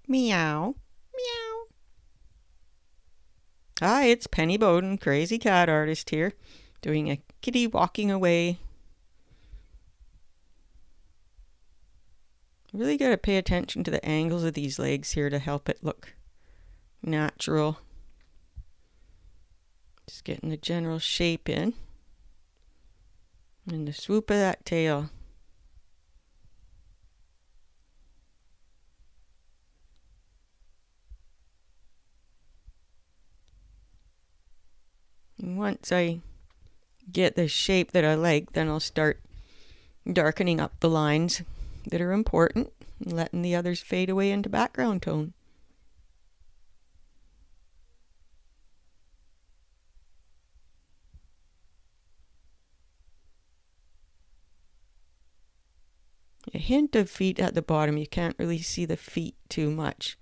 Meow. Meow. Hi, it's Penny Bowden, crazy cat artist here, doing a kitty walking away. Really got to pay attention to the angles of these legs here to help it look natural. Just getting the general shape in. And the swoop of that tail. And once I get the shape that I like, then I'll start darkening up the lines that are important and letting the others fade away into background tone. A hint of feet at the bottom. You can't really see the feet too much.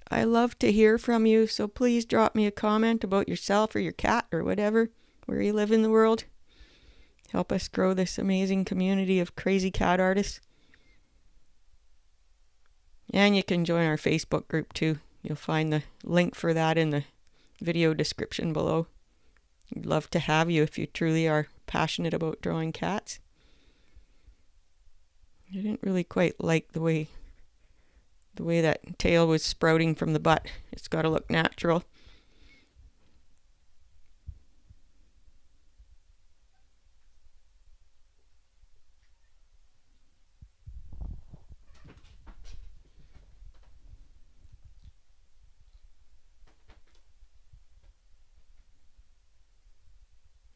I love to hear from you, so please drop me a comment about yourself or your cat or whatever, where you live in the world. Help us grow this amazing community of crazy cat artists. And you can join our Facebook group too. You'll find the link for that in the video description below. We'd love to have you if you truly are passionate about drawing cats. I didn't really quite like the way that tail was sprouting from the butt. It's got to look natural.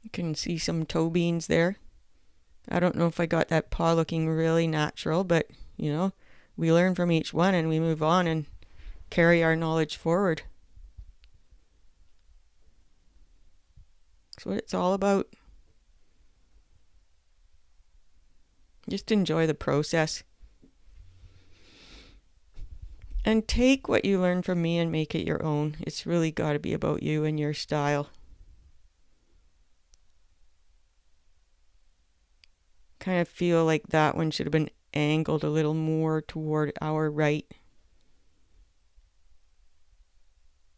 You can see some toe beans there. I don't know if I got that paw looking really natural, but you know, we learn from each one and we move on and carry our knowledge forward. That's what it's all about. Just enjoy the process. And take what you learn from me and make it your own. It's really got to be about you and your style. Kind of feel like that one should have been angled a little more toward our right.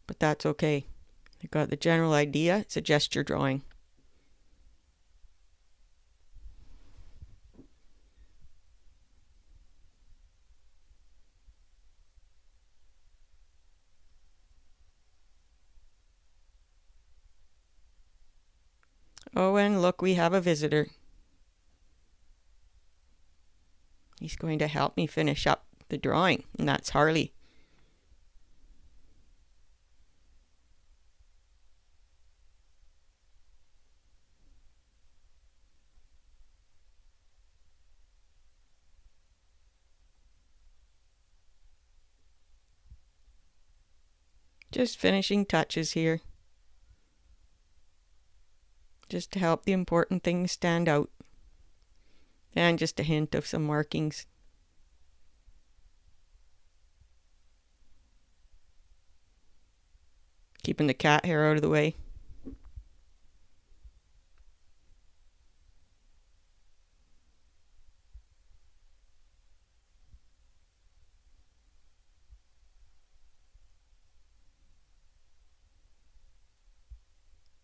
But that's okay. I got the general idea. It's a gesture drawing. Oh, and look, we have a visitor. He's going to help me finish up the drawing, and that's Harley. Just finishing touches here. Just to help the important things stand out. And just a hint of some markings. Keeping the cat hair out of the way.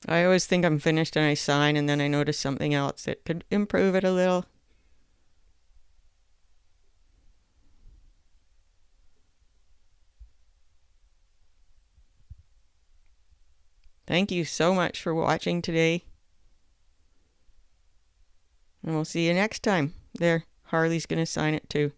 I always think I'm finished and I sign, and then I notice something else that could improve it a little. Thank you so much for watching today. And we'll see you next time. There, Harley's going to sign it too.